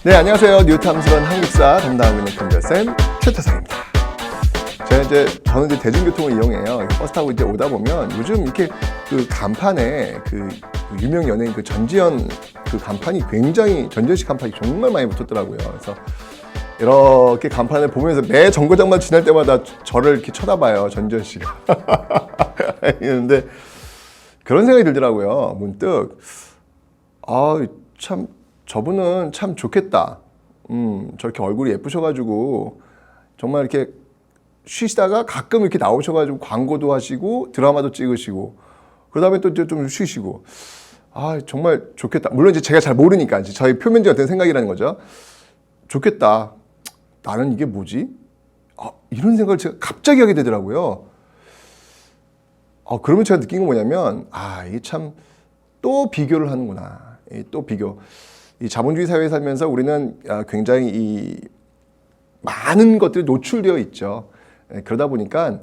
네, 안녕하세요. 뉴탐스런 한국사 담당하고 있는 금별쌤 최태성입니다. 저는 이제 대중교통을 이용해요. 버스 타고 이제 오다 보면 요즘 이렇게 그 간판에 그 유명 연예인 그 전지현 그 간판이 굉장히 전지현 씨 간판이 정말 많이 붙었더라고요. 그래서 이렇게 간판을 보면서 매 정거장만 지날 때마다 저를 이렇게 쳐다봐요. 전지현 씨가. 있는데 그런 생각이 들더라고요. 문득 참 저분은 참 좋겠다. 저렇게 얼굴이 예쁘셔가지고 정말 이렇게 쉬시다가 가끔 이렇게 나오셔가지고 광고도 하시고 드라마도 찍으시고 그 다음에 또 좀 쉬시고 정말 좋겠다. 물론 이제 제가 잘 모르니까 이제 저희 표면적인 어떤 생각이라는 거죠. 좋겠다. 나는 이게 뭐지? 이런 생각을 제가 갑자기 하게 되더라고요. 그러면 제가 느낀 건 뭐냐면 이게 참 또 비교를 하는구나. 또 비교. 이 자본주의 사회에 살면서 우리는 굉장히 이 많은 것들이 노출되어 있죠. 그러다 보니까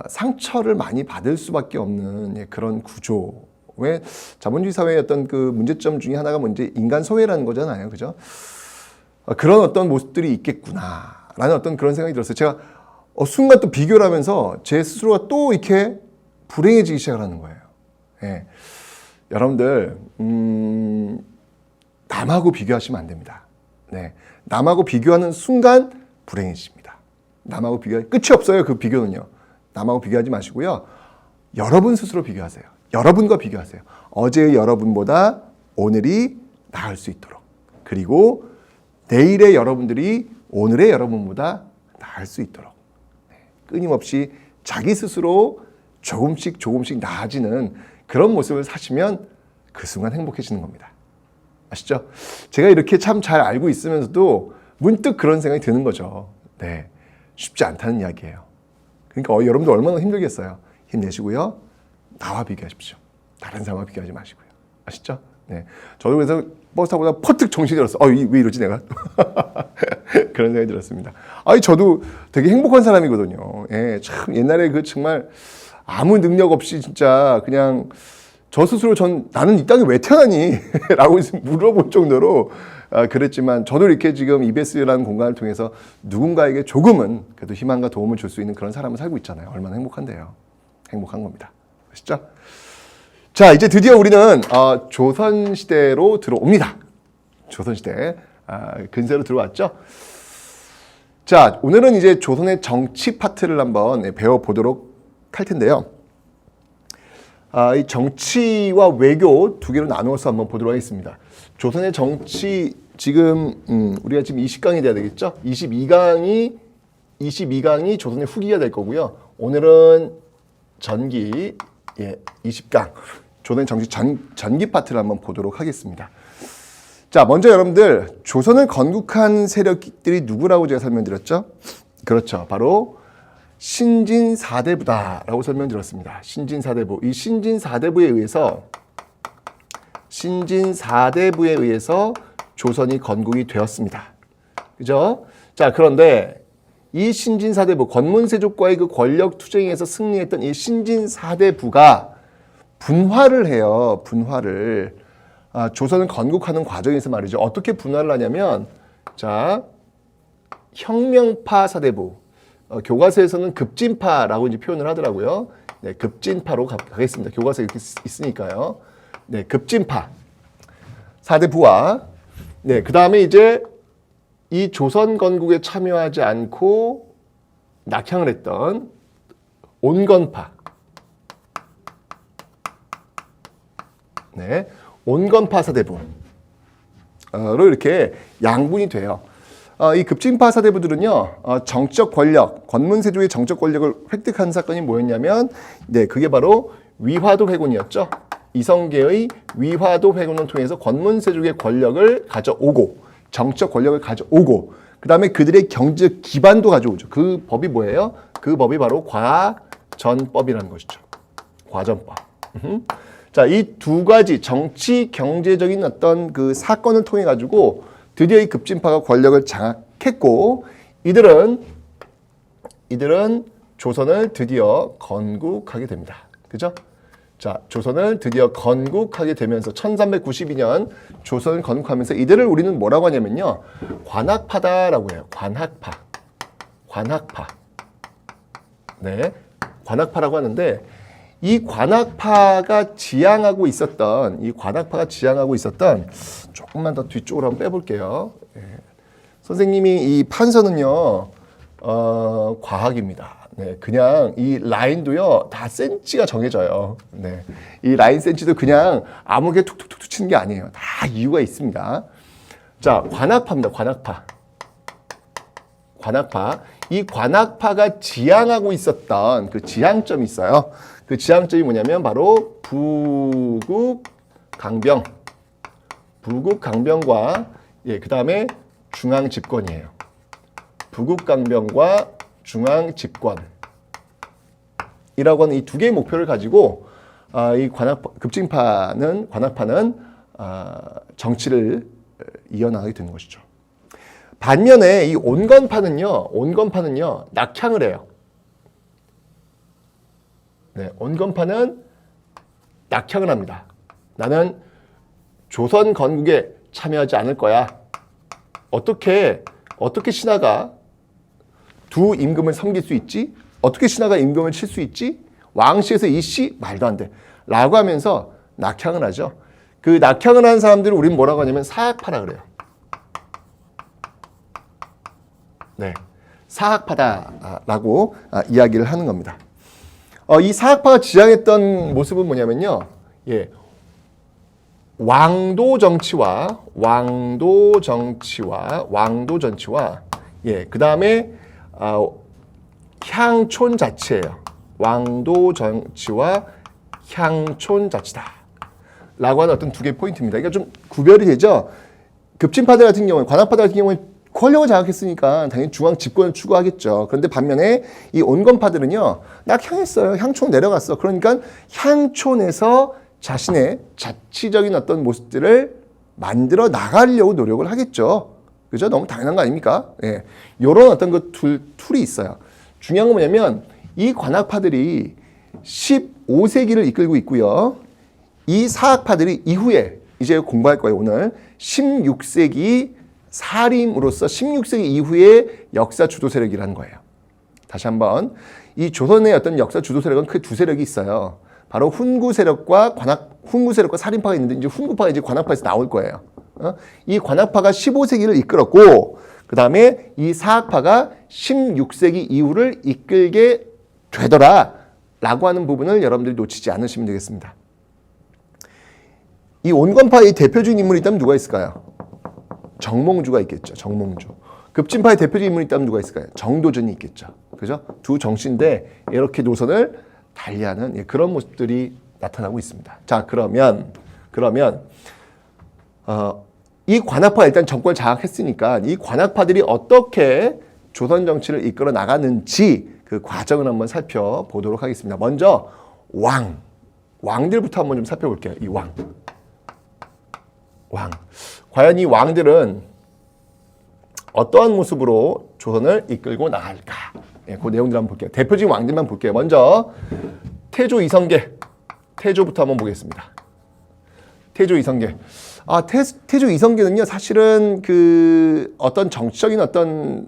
상처를 많이 받을 수밖에 없는 그런 구조. 왜 자본주의 사회의 어떤 그 문제점 중에 하나가 뭔지 인간 소외라는 거잖아요, 그죠? 그런 어떤 모습들이 있겠구나라는 어떤 그런 생각이 들었어요. 제가 순간 또 비교를 하면서 제 스스로가 또 이렇게 불행해지기 시작하는 거예요. 예. 여러분들 남하고 비교하시면 안 됩니다. 네, 남하고 비교하는 순간 불행해집니다. 남하고 끝이 없어요. 그 비교는요. 남하고 비교하지 마시고요. 여러분 스스로 비교하세요. 여러분과 비교하세요. 어제의 여러분보다 오늘이 나을 수 있도록. 그리고 내일의 여러분들이 오늘의 여러분보다 나을 수 있도록. 네, 끊임없이 자기 스스로 조금씩 나아지는 그런 모습을 사시면 그 순간 행복해지는 겁니다. 아시죠? 제가 이렇게 참 잘 알고 있으면서도 문득 그런 생각이 드는 거죠. 네, 쉽지 않다는 이야기예요. 그러니까 여러분들 얼마나 힘들겠어요. 힘내시고요. 나와 비교하십시오. 다른 사람과 비교하지 마시고요. 아시죠? 네, 저도 그래서 버스 타고 보다 퍼뜩 정신이 들었어. 왜 이러지 내가? 그런 생각이 들었습니다. 저도 되게 행복한 사람이거든요. 예, 참 옛날에 그 정말 아무 능력 없이 진짜 그냥 저 스스로 나는 이 땅에 왜 태어나니? 라고 물어볼 정도로 그랬지만 저도 이렇게 지금 EBS라는 공간을 통해서 누군가에게 조금은 그래도 희망과 도움을 줄 수 있는 그런 삶을 살고 있잖아요. 얼마나 행복한데요. 행복한 겁니다. 아시죠? 자, 이제 드디어 우리는 조선시대로 들어옵니다. 조선시대 근세로 들어왔죠. 자, 오늘은 이제 조선의 정치 파트를 한번 배워보도록 할 텐데요. 이 정치와 외교 두 개로 나누어서 한번 보도록 하겠습니다. 조선의 정치 지금 우리가 지금 20강이 돼야 되겠죠? 22강이 조선의 후기가 될 거고요. 오늘은 전기 20강 조선의 정치 전기 파트를 한번 보도록 하겠습니다. 자, 먼저 여러분들 조선을 건국한 세력들이 누구라고 제가 설명드렸죠? 그렇죠. 바로 신진사대부다라고 설명드렸습니다. 신진사대부. 이 신진사대부에 의해서 조선이 건국이 되었습니다. 그죠? 자, 그런데 이 신진사대부, 권문세족과의 그 권력 투쟁에서 승리했던 이 신진사대부가 분화를 해요. 분화를. 조선을 건국하는 과정에서 말이죠. 어떻게 분화를 하냐면, 자, 혁명파 사대부. 교과서에서는 급진파라고 이제 표현을 하더라고요. 네, 급진파로 가겠습니다. 교과서에 이렇게 있으니까요. 네, 급진파. 사대부와, 네, 그 다음에 이제 이 조선 건국에 참여하지 않고 낙향을 했던 온건파. 네, 온건파 사대부로 이렇게 양분이 돼요. 이 급진파 사대부들은요, 정적 권력, 권문세조의 정적 권력을 획득한 사건이 뭐였냐면, 네, 그게 바로 위화도 회군이었죠. 이성계의 위화도 회군을 통해서 권문세족의 권력을 가져오고, 정적 권력을 가져오고, 그 다음에 그들의 경제적 기반도 가져오죠. 그 법이 뭐예요? 그 법이 바로 과전법이라는 것이죠. 과전법. 자, 이 두 가지 정치, 경제적인 어떤 그 사건을 통해 가지고 드디어 이 급진파가 권력을 장악했고 이들은 조선을 드디어 건국하게 됩니다. 그죠? 자, 조선을 드디어 건국하게 되면서 1392년 조선을 건국하면서 이들을 우리는 뭐라고 하냐면요. 관학파다라고 해요. 관학파. 관학파. 네. 관학파라고 하는데 이 관학파가 지향하고 있었던 조금만 더 뒤쪽으로 한번 빼볼게요. 네. 선생님이 이 판서는요. 과학입니다. 네, 그냥 이 라인도요 다 센치가 정해져요. 네, 이 라인 센치도 그냥 아무게 툭툭툭 치는 게 아니에요. 다 이유가 있습니다. 자, 관학파입니다. 관학파. 관학파. 이 관학파가 지향하고 있었던 그 지향점이 있어요. 그 지향점이 뭐냐면 바로 부국강병. 부국강병과 그 다음에 중앙집권이에요. 부국강병과 중앙집권이라고 하는 이 두 개의 목표를 가지고 이 급진파는 관학파는 정치를 이어나가게 되는 것이죠. 반면에 이 온건파는요 낙향을 해요. 네, 온건파는 낙향을 합니다. 나는 조선 건국에 참여하지 않을 거야. 어떻게 신하가 두 임금을 섬길 수 있지? 어떻게 신하가 임금을 칠 수 있지? 왕씨에서 이씨? 말도 안 돼. 라고 하면서 낙향을 하죠. 그 낙향을 하는 사람들을 우리는 뭐라고 하냐면 사학파라 그래요. 네, 사학파다라고 이야기를 하는 겁니다. 이 사학파가 지향했던 모습은 뭐냐면요. 왕도 정치와 그 다음에 향촌 자치예요. 왕도 정치와 향촌 자치다. 라고 하는 어떤 두 개의 포인트입니다. 그러니까 좀 구별이 되죠. 급진파들 같은 경우는, 관학파들 같은 경우는 권력을 장악했으니까 당연히 중앙 집권을 추구하겠죠. 그런데 반면에 이 온건파들은요, 낙향했어요. 향촌 내려갔어. 그러니까 향촌에서 자신의 자치적인 어떤 모습들을 만들어 나가려고 노력을 하겠죠. 그죠? 너무 당연한 거 아닙니까? 예. 요런 어떤 그 툴이 있어요. 중요한 건 뭐냐면 이 관학파들이 15세기를 이끌고 있고요. 이 사학파들이 이후에 이제 공부할 거예요, 오늘. 16세기 사림으로서 16세기 이후의 역사 주도 세력이라는 거예요. 다시 한번. 이 조선의 어떤 역사 주도 세력은 크게 두 세력이 있어요. 바로 훈구 세력과 사림파가 있는데 이제 훈구파가 이제 관학파에서 나올 거예요. 이 관학파가 15세기를 이끌었고 그 다음에 이 사학파가 16세기 이후를 이끌게 되더라 라고 하는 부분을 여러분들이 놓치지 않으시면 되겠습니다. 이 온건파의 대표적인 인물이 있다면 누가 있을까요? 정몽주가 있겠죠. 정몽주. 급진파의 대표적인 인물이 있다면 누가 있을까요? 정도전이 있겠죠. 그죠? 두 정치인데 이렇게 노선을 달리하는 그런 모습들이 나타나고 있습니다. 자, 그러면 이 관학파가 일단 정권을 장악했으니까 이 관학파들이 어떻게 조선 정치를 이끌어 나가는지 그 과정을 한번 살펴보도록 하겠습니다. 먼저 왕들부터 한번 좀 살펴볼게요. 이 왕. 과연 이 왕들은 어떠한 모습으로 조선을 이끌고 나갈까? 그 내용들 한번 볼게요. 대표적인 왕들만 볼게요. 먼저 태조 이성계. 태조부터 한번 보겠습니다. 태조 이성계. 태조 이성계는요, 사실은 그 어떤 정치적인 어떤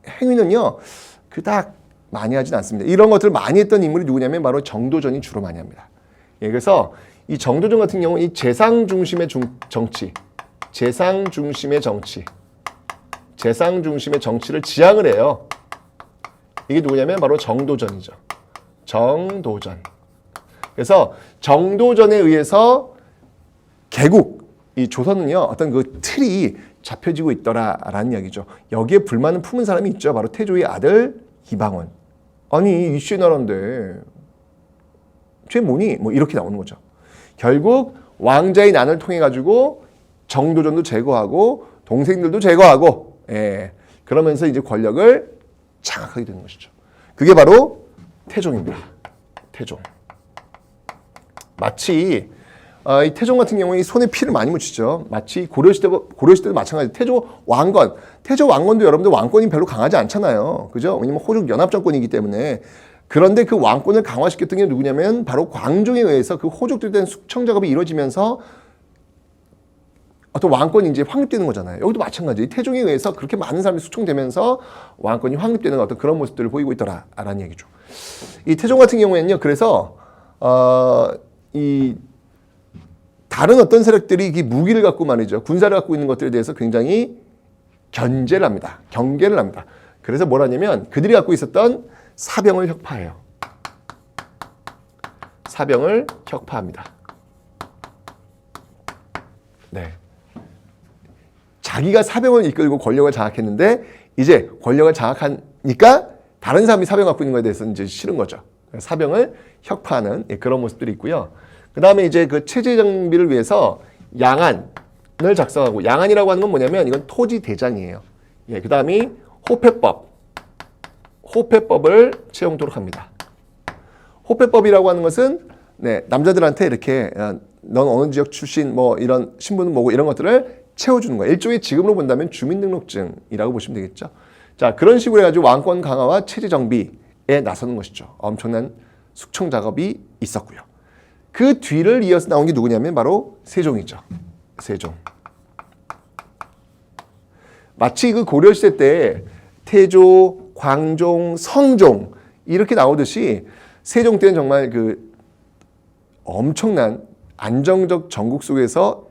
행위는요, 그닥 많이 하진 않습니다. 이런 것들을 많이 했던 인물이 누구냐면 바로 정도전이 주로 많이 합니다. 그래서 이 정도전 같은 경우는 이 재상 중심의 정치, 재상 중심의 정치를 지향을 해요. 이게 누구냐면 바로 정도전이죠. 정도전. 그래서 정도전에 의해서 개국, 이 조선은요, 어떤 그 틀이 잡혀지고 있더라라는 이야기죠. 여기에 불만을 품은 사람이 있죠. 바로 태조의 아들 이방원. 아니, 이씨의 나라인데 쟤 뭐니? 뭐 이렇게 나오는 거죠. 결국 왕자의 난을 통해 가지고 정도전도 제거하고 동생들도 제거하고, 그러면서 이제 권력을 장악하게 되는 것이죠. 그게 바로 태종입니다. 태종. 마치 이 태종 같은 경우에 손에 피를 많이 묻히죠. 마치 고려시대도 마찬가지. 태조 왕건도 여러분들 왕권이 별로 강하지 않잖아요. 그죠? 왜냐면 호족 연합정권이기 때문에 그런데 그 왕권을 강화시켰던 게 누구냐면 바로 광종에 의해서 그 호족들에 대한 숙청 작업이 이루어지면서 어떤 왕권이 이제 확립되는 거잖아요. 여기도 마찬가지. 태종에 의해서 그렇게 많은 사람이 숙청되면서 왕권이 확립되는 어떤 그런 모습들을 보이고 있더라라는 얘기죠. 이 태종 같은 경우에는요. 그래서 이 다른 어떤 세력들이 이 무기를 갖고 말이죠. 군사를 갖고 있는 것들에 대해서 굉장히 견제를 합니다. 경계를 합니다. 그래서 뭘 하냐면 그들이 갖고 있었던 사병을 혁파해요. 사병을 혁파합니다. 네. 자기가 사병을 이끌고 권력을 장악했는데 이제 권력을 장악하니까 다른 사람이 사병 갖고 있는 것에 대해서 이제 싫은 거죠. 사병을 혁파하는 그런 모습들이 있고요. 그 다음에 이제 그 체제 정비를 위해서 양안을 작성하고, 양안이라고 하는 건 뭐냐면 이건 토지 대장이에요. 그 다음이 호패법을 채용토록 합니다. 호패법이라고 하는 것은 남자들한테 이렇게 넌 어느 지역 출신 뭐 이런 신분은 뭐고 이런 것들을 채워주는 거예요. 일종의 지금으로 본다면 주민등록증이라고 보시면 되겠죠. 자, 그런 식으로 해가지고 왕권 강화와 체제 정비에 나서는 것이죠. 엄청난 숙청 작업이 있었고요. 그 뒤를 이어서 나온 게 누구냐면 바로 세종이죠. 세종. 마치 그 고려시대 때 태조, 광종, 성종 이렇게 나오듯이 세종 때는 정말 그 엄청난 안정적 전국 속에서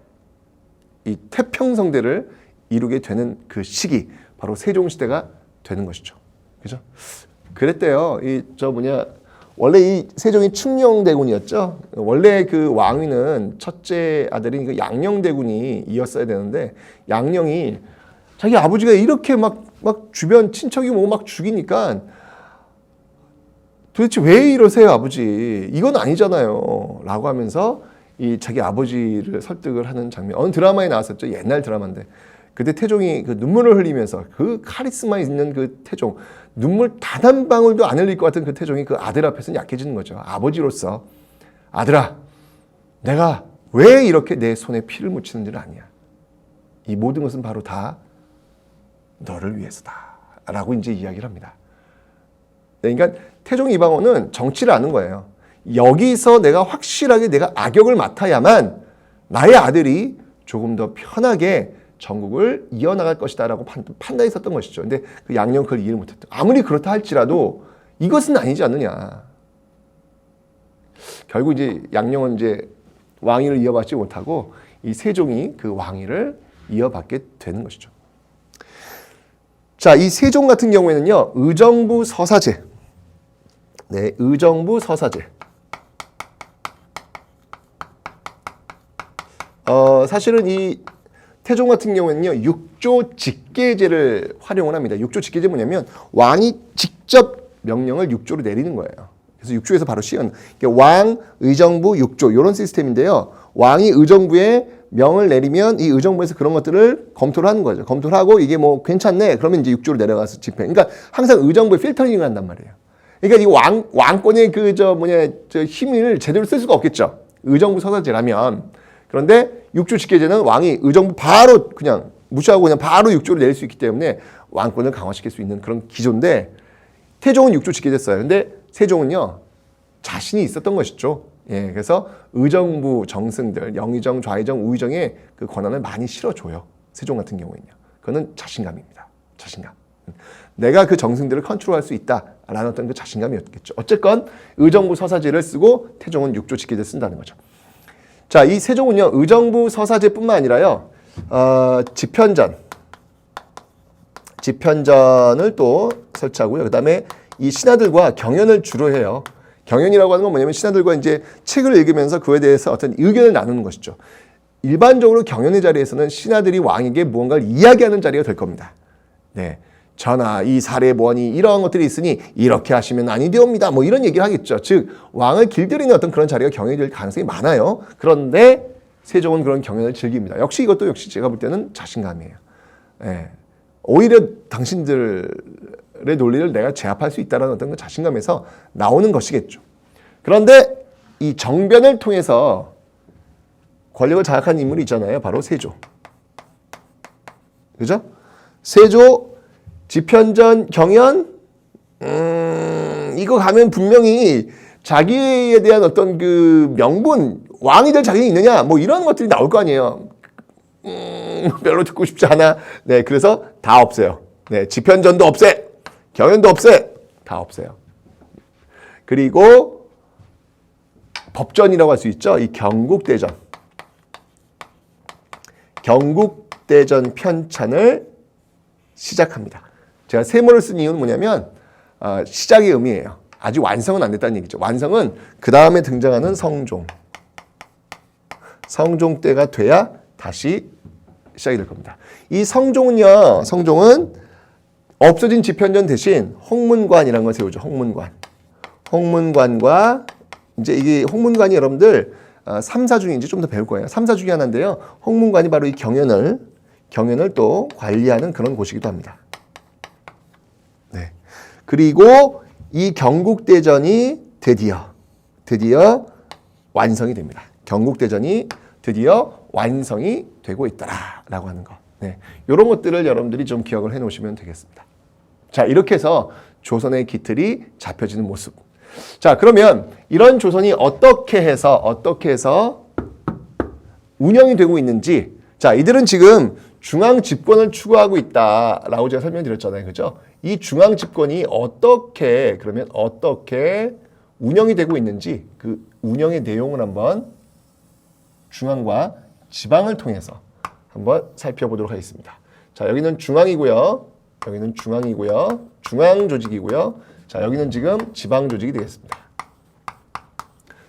이 태평성대를 이루게 되는 그 시기, 바로 세종시대가 되는 것이죠. 그죠? 그랬대요. 원래 이 세종이 충녕대군이었죠. 원래 그 왕위는 첫째 아들인 그 양녕대군이 이었어야 되는데, 양녕이 자기 아버지가 이렇게 막 주변 친척이 뭐 막 죽이니까 도대체 왜 이러세요, 아버지? 이건 아니잖아요. 라고 하면서 이 자기 아버지를 설득을 하는 장면. 어느 드라마에 나왔었죠. 옛날 드라마인데. 그때 태종이 그 눈물을 흘리면서 그 카리스마 있는 그 태종, 눈물 단 한 방울도 안 흘릴 것 같은 그 태종이 그 아들 앞에서는 약해지는 거죠. 아버지로서 아들아, 내가 왜 이렇게 내 손에 피를 묻히는지는 아니야. 이 모든 것은 바로 다 너를 위해서다. 라고 이제 이야기를 합니다. 그러니까 태종 이방원은 정치를 아는 거예요. 여기서 내가 확실하게 내가 악역을 맡아야만 나의 아들이 조금 더 편하게 전국을 이어나갈 것이다 라고 판단했었던 것이죠. 근데 그 양녕 그걸 이해를 못했죠. 아무리 그렇다 할지라도 이것은 아니지 않느냐. 결국 이제 양녕은 이제 왕위를 이어받지 못하고 이 세종이 그 왕위를 이어받게 되는 것이죠. 자, 이 세종 같은 경우에는요, 의정부 서사제. 네, 의정부 서사제. 사실은 이 태종 같은 경우에는요, 육조 직계제를 활용을 합니다. 육조 직계제 뭐냐면 왕이 직접 명령을 육조로 내리는 거예요. 그래서 육조에서 바로 시행. 왕, 의정부, 육조 이런 시스템인데요. 왕이 의정부에 명을 내리면 이 의정부에서 그런 것들을 검토를 하는 거죠. 검토를 하고 이게 뭐 괜찮네. 그러면 이제 육조로 내려가서 집행. 그러니까 항상 의정부에 필터링을 한단 말이에요. 그러니까 이 왕권의 힘을 제대로 쓸 수가 없겠죠. 의정부 서사제라면. 그런데 육조 직계제는 왕이 의정부 바로 그냥 무시하고 그냥 바로 육조를 내릴 수 있기 때문에 왕권을 강화시킬 수 있는 그런 기조인데, 태종은 육조 직계제 써요. 근데 세종은요, 자신이 있었던 것이죠. 그래서 의정부 정승들, 영의정, 좌의정, 우의정의 그 권한을 많이 실어줘요. 세종 같은 경우에는요. 그거는 자신감입니다. 자신감. 내가 그 정승들을 컨트롤할 수 있다라는 어떤 그 자신감이었겠죠. 어쨌건 의정부 서사제를 쓰고 태종은 육조 직계제를 쓴다는 거죠. 자, 이 세종은요, 의정부 서사제뿐만 아니라요, 집현전을 또 설치하고요. 그 다음에 이 신하들과 경연을 주로 해요. 경연이라고 하는 건 뭐냐면 신하들과 이제 책을 읽으면서 그에 대해서 어떤 의견을 나누는 것이죠. 일반적으로 경연의 자리에서는 신하들이 왕에게 무언가를 이야기하는 자리가 될 겁니다. 네. 전하, 이 사례 뭐니 이러한 것들이 있으니 이렇게 하시면 아니되옵니다. 뭐 이런 얘기를 하겠죠. 즉 왕을 길들이는 어떤 그런 자리가 경연이 될 가능성이 많아요. 그런데 세종은 그런 경연을 즐깁니다. 이것도 역시 제가 볼 때는 자신감이에요. 오히려 당신들의 논리를 내가 제압할 수 있다는 어떤 그 자신감에서 나오는 것이겠죠. 그런데 이 정변을 통해서 권력을 장악한 인물이 있잖아요. 바로 세조. 그죠? 세조, 집현전, 경연, 이거 가면 분명히 자기에 대한 어떤 그 명분, 왕이 될 자격이 있느냐, 뭐 이런 것들이 나올 거 아니에요. 별로 듣고 싶지 않아. 네, 그래서 다 없애요. 네, 집현전도 없애, 경연도 없애, 다 없애요. 그리고 법전이라고 할 수 있죠. 이 경국대전. 경국대전 편찬을 시작합니다. 제가 세모를 쓴 이유는 뭐냐면 시작의 의미예요. 아직 완성은 안 됐다는 얘기죠. 완성은 그 다음에 등장하는 성종. 성종 때가 돼야 다시 시작이 될 겁니다. 이 성종은요. 성종은 없어진 집현전 대신 홍문관이라는 걸 세우죠. 홍문관. 홍문관과 이제 이게 홍문관이 여러분들 3사 중에 이제 좀 더 배울 거예요. 3사 중에 하나인데요. 홍문관이 바로 이 경연을 또 관리하는 그런 곳이기도 합니다. 네. 그리고 이 경국대전이 드디어 완성이 됩니다. 경국대전이 드디어 완성이 되고 있더라라고 하는 거. 네. 이런 것들을 여러분들이 좀 기억을 해 놓으시면 되겠습니다. 자, 이렇게 해서 조선의 기틀이 잡혀지는 모습. 자, 그러면 이런 조선이 어떻게 해서 운영이 되고 있는지, 자, 이들은 지금 중앙 집권을 추구하고 있다라고 제가 설명드렸잖아요. 그죠? 이 중앙 집권이 어떻게 운영이 되고 있는지 그 운영의 내용을 한번 중앙과 지방을 통해서 한번 살펴보도록 하겠습니다. 자, 여기는 중앙이고요. 여기는 중앙이고요. 중앙 조직이고요. 자, 여기는 지금 지방 조직이 되겠습니다.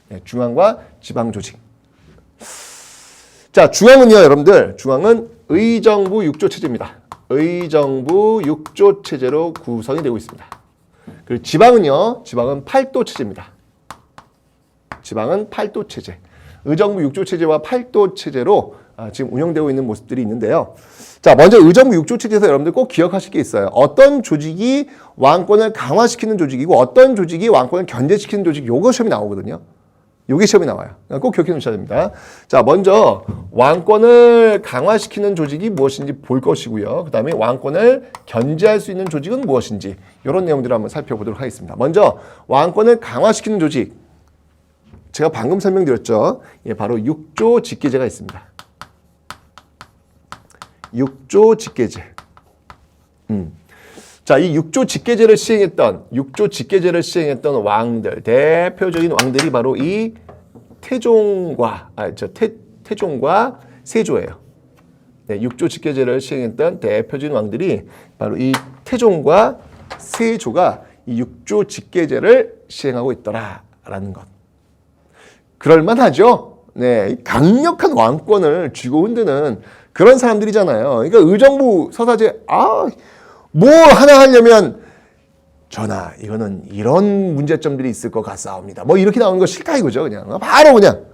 네, 중앙과 지방 조직. 자, 중앙은요, 여러분들. 중앙은 의정부 6조 체제입니다. 의정부 6조 체제로 구성이 되고 있습니다. 그리고 지방은요, 지방은 8도 체제입니다. 지방은 8도 체제. 의정부 6조 체제와 8도 체제로 지금 운영되고 있는 모습들이 있는데요. 자, 먼저 의정부 6조 체제에서 여러분들 꼭 기억하실 게 있어요. 어떤 조직이 왕권을 강화시키는 조직이고 어떤 조직이 왕권을 견제시키는 조직, 요거 시험이 나오거든요. 요게 시험이 나와요. 꼭 기억해 놓으셔야 됩니다. 자, 먼저 왕권을 강화시키는 조직이 무엇인지 볼 것이고요. 그 다음에 왕권을 견제할 수 있는 조직은 무엇인지 이런 내용들을 한번 살펴보도록 하겠습니다. 먼저 왕권을 강화시키는 조직. 제가 방금 설명드렸죠. 예, 바로 6조 직계제가 있습니다. 6조 직계제. 자, 이 6조 직계제를 시행했던 왕들, 대표적인 왕들이 바로 이 태종과 세조예요. 네, 6조 직계제를 시행했던 대표적인 왕들이 바로 이 태종과 세조가 이 6조 직계제를 시행하고 있더라라는 것. 그럴만하죠. 네, 강력한 왕권을 쥐고 흔드는 그런 사람들이잖아요. 그러니까 의정부 서사제, 뭐 하나 하려면 전하, 이거는 이런 문제점들이 있을 것 같사옵니다. 뭐 이렇게 나오는 거 싫다 이거죠. 그냥 바로 그냥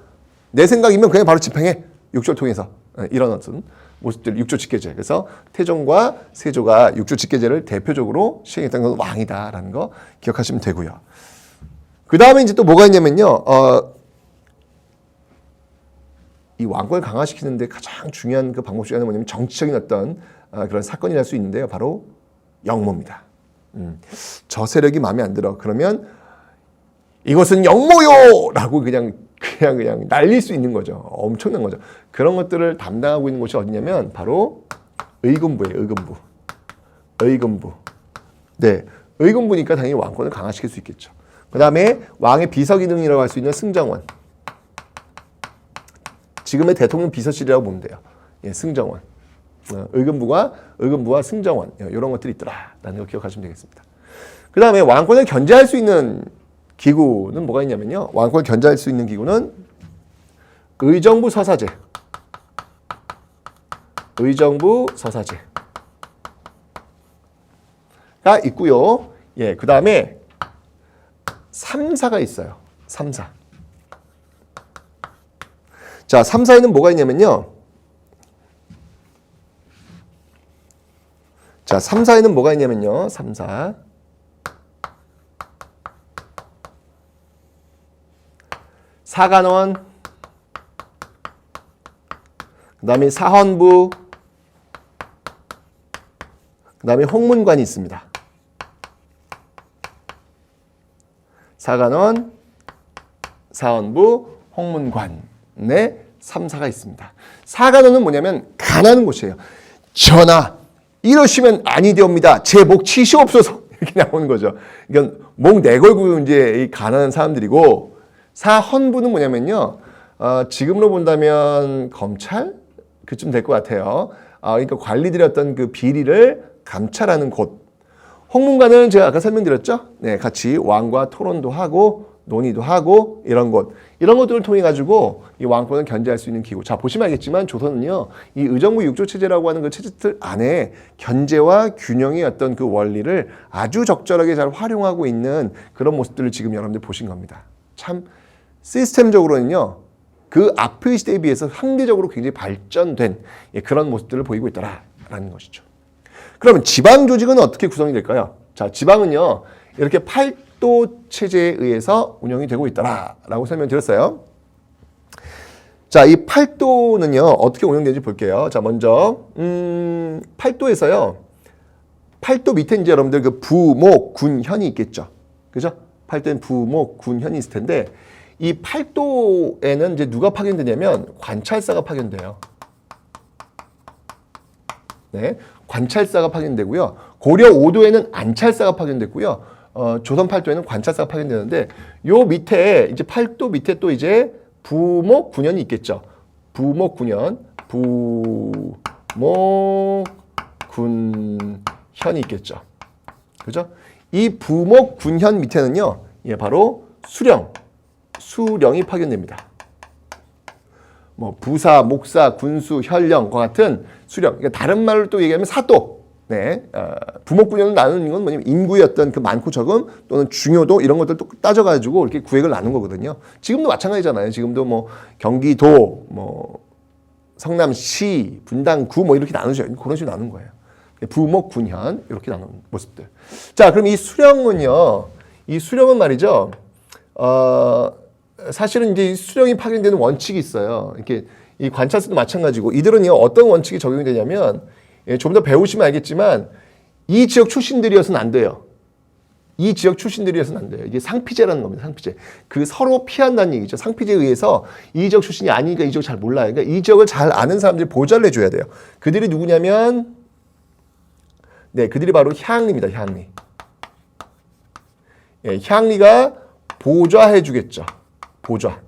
내 생각이면 그냥 바로 집행해. 6조를 통해서 이런 어떤 모습들, 6조 직계제. 그래서 태종과 세조가 6조 직계제를 대표적으로 시행했던 건 왕이다라는 거 기억하시면 되고요. 그 다음에 이제 또 뭐가 있냐면요. 이 왕권을 강화시키는데 가장 중요한 그 방법 중에 하나는 뭐냐면 정치적인 어떤 그런 사건이 날 수 있는데요. 바로 영모입니다. 저 세력이 마음에 안 들어. 그러면 이것은 영모요! 라고 그냥 날릴 수 있는 거죠. 엄청난 거죠. 그런 것들을 담당하고 있는 곳이 어디냐면 바로 의금부예요. 의금부. 네, 의금부니까 당연히 왕권을 강화시킬 수 있겠죠. 그 다음에 왕의 비서기능이라고 할 수 있는 승정원. 지금의 대통령 비서실이라고 보면 돼요. 예, 승정원. 의금부와 승정원 이런 것들이 있더라라는 걸 기억하시면 되겠습니다. 그 다음에 왕권을 견제할 수 있는 기구는 뭐가 있냐면요. 왕권을 견제할 수 있는 기구는 의정부 서사제가 있고요. 예, 그 다음에 3사가 있어요. 3사. 자, 3사에는 뭐가 있냐면요. 자, 3사에는 뭐가 있냐면요. 3사. 사간원, 그 다음에 사헌부, 그 다음에 홍문관이 있습니다. 사간원, 사원부, 홍문관에 3, 4가 있습니다. 사간원은 뭐냐면 가나는 곳이에요. 전하, 이러시면 아니되옵니다. 제 목 치시옵소서. 이렇게 나오는 거죠. 그러니까 목 내걸고 이제 가난한 사람들이고, 사헌부는 뭐냐면요. 지금으로 본다면 검찰? 그쯤 될 것 같아요. 그러니까 관리들의 어떤 그 비리를 감찰하는 곳. 홍문관은 제가 아까 설명드렸죠? 네, 같이 왕과 토론도 하고 논의도 하고 이런 곳. 이런 것들을 통해 가지고 이 왕권을 견제할 수 있는 기구. 자, 보시면 알겠지만 조선은요. 이 의정부 육조 체제라고 하는 그 체제들 안에 견제와 균형의 어떤 그 원리를 아주 적절하게 잘 활용하고 있는 그런 모습들을 지금 여러분들 보신 겁니다. 참 시스템적으로는요. 그 앞의 시대에 비해서 상대적으로 굉장히 발전된 그런 모습들을 보이고 있다라는 것이죠. 그러면 지방 조직은 어떻게 구성이 될까요? 자, 지방은요. 이렇게 팔도 체제에 의해서 운영이 되고 있다라고 설명드렸어요. 자, 이 팔도는요. 어떻게 운영되는지 볼게요. 자, 먼저 팔도에서요. 팔도 밑에 이제 여러분들 그 부목, 군, 현이 있겠죠. 그죠? 팔도엔 부목, 군, 현이 있을 텐데 이 팔도에는 이제 누가 파견되냐면 관찰사가 파견돼요. 네, 관찰사가 파견되고요. 고려 5도에는 안찰사가 파견됐고요. 조선 8도에는 관찰사가 파견되는데 요 밑에 이제 팔도 밑에 또 이제 부목, 군현이 있겠죠. 부목, 군현, 부목, 군현이 있겠죠. 그죠? 이 부목, 군현 밑에는요. 예, 바로 수령이 파견됩니다. 뭐 부사, 목사, 군수, 현령과 같은 수령. 그러니까 다른 말로 또 얘기하면 사도. 네, 부목군현을 나누는 건 뭐냐면 인구의 어떤 그 많고 적음 또는 중요도 이런 것들 또 따져가지고 이렇게 구획을 나눈 거거든요. 지금도 마찬가지잖아요. 지금도 뭐 경기도, 뭐 성남시, 분당구 뭐 이렇게 나누죠. 그런 식으로 나눈 거예요. 부목군현 이렇게 나누는 모습들. 자, 그럼 이 수령은요. 이 수령은 말이죠. 사실은 이제 수령이 파견되는 원칙이 있어요. 이렇게 이 관찰사도 마찬가지고 이들은요 어떤 원칙이 적용이 되냐면 좀 더 배우시면 알겠지만 이 지역 출신들이어서는 안 돼요. 이 지역 출신들이어서는 안 돼요. 이게 상피제라는 겁니다. 상피제. 그 서로 피한다는 얘기죠. 상피제에 의해서 이 지역 출신이 아니니까 이 지역 잘 몰라요. 그러니까 이 지역을 잘 아는 사람들이 보좌를 해줘야 돼요. 그들이 누구냐면 네, 그들이 바로 향리입니다. 향리. 예, 향리가 보좌해 주겠죠. 보좌.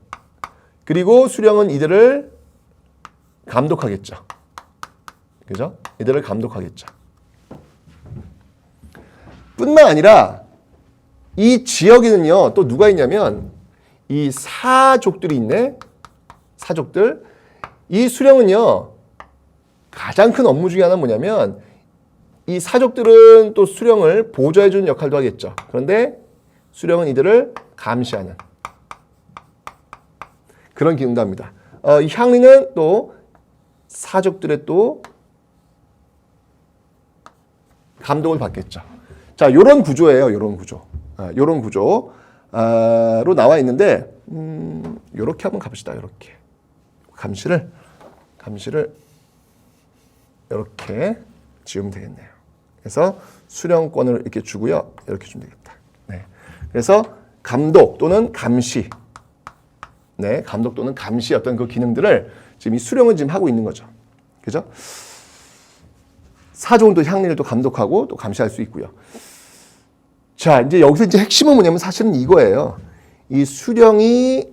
그리고 수령은 이들을 감독하겠죠. 그죠? 이들을 감독하겠죠. 뿐만 아니라 이 지역에는요. 또 누가 있냐면 이 사족들이 있네. 사족들. 이 수령은요. 가장 큰 업무 중에 하나는 뭐냐면 이 사족들은 또 수령을 보좌해 주는 역할도 하겠죠. 그런데 수령은 이들을 감시하는 그런 기능도 합니다. 이 향리는 또 사족들의 또 감독을 받겠죠. 자, 요런 구조예요. 요런 구조. 요런 구조로 나와 있는데 요렇게 한번 가봅시다. 요렇게. 감시를 요렇게 지으면 되겠네요. 그래서 수령권을 이렇게 주고요. 이렇게 주면 되겠다. 네. 그래서 감독 또는 감시. 네, 감독 또는 감시 어떤 그 기능들을 지금 이 수령은 지금 하고 있는 거죠. 그죠? 사족은 또 향리를 또 감독하고 또 감시할 수 있고요. 자, 이제 여기서 이제 핵심은 뭐냐면 사실은 이거예요. 이 수령이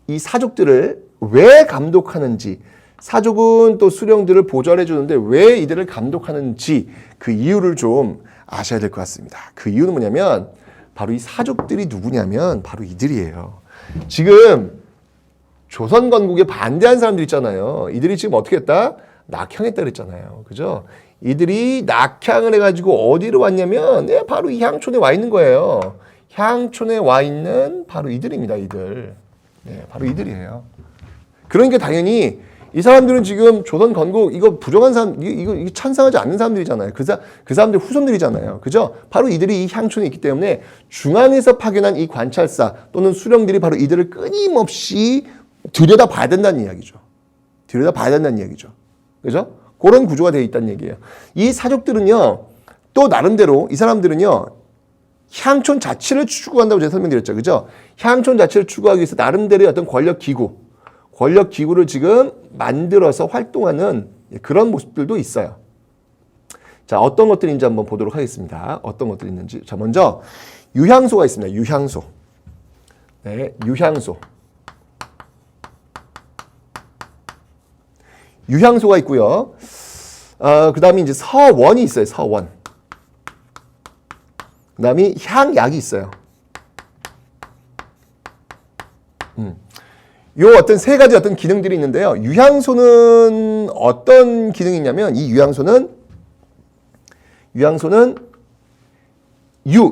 이 사족들을 왜 감독하는지, 사족은 또 수령들을 보좌해 주는데 왜 이들을 감독하는지 그 이유를 좀 아셔야 될 것 같습니다. 그 이유는 뭐냐면 바로 이 사족들이 누구냐면 바로 이들이에요. 지금 조선 건국에 반대한 사람들 있잖아요. 이들이 지금 어떻게 했다? 낙향했다 그랬잖아요. 그죠? 이들이 낙향을 해가지고 어디로 왔냐면 네, 바로 이 향촌에 와 있는 거예요. 향촌에 와 있는 바로 이들입니다. 이들. 네, 바로 이들이에요. 그러니까 당연히 이 사람들은 지금 조선 건국 이거 부정한 사람 이거 찬성하지 않는 사람들이잖아요. 그 사람들 후손들이잖아요. 그죠? 바로 이들이 이 향촌에 있기 때문에 중앙에서 파견한 이 관찰사 또는 수령들이 바로 이들을 끊임없이 들여다봐야 된다는 이야기죠. 들여다봐야 된다는 이야기죠. 그죠? 그런 구조가 되어 있다는 얘기예요. 이 사족들은요. 또 나름대로 이 사람들은요. 향촌 자체를 추구한다고 제가 설명드렸죠. 그죠? 향촌 자체를 추구하기 위해서 나름대로의 어떤 권력 기구를 지금 만들어서 활동하는 그런 모습들도 있어요. 자, 어떤 것들인지 한번 보도록 하겠습니다. 어떤 것들이 있는지. 자, 먼저 유향소가 있습니다. 유향소. 네, 유향소. 유향소가 있고요. 그 다음에 이제 서원이 있어요. 서원. 그 다음에 향약이 있어요. 요 어떤 세 가지 어떤 기능들이 있는데요. 유향소는 어떤 기능이 있냐면 이 유향소는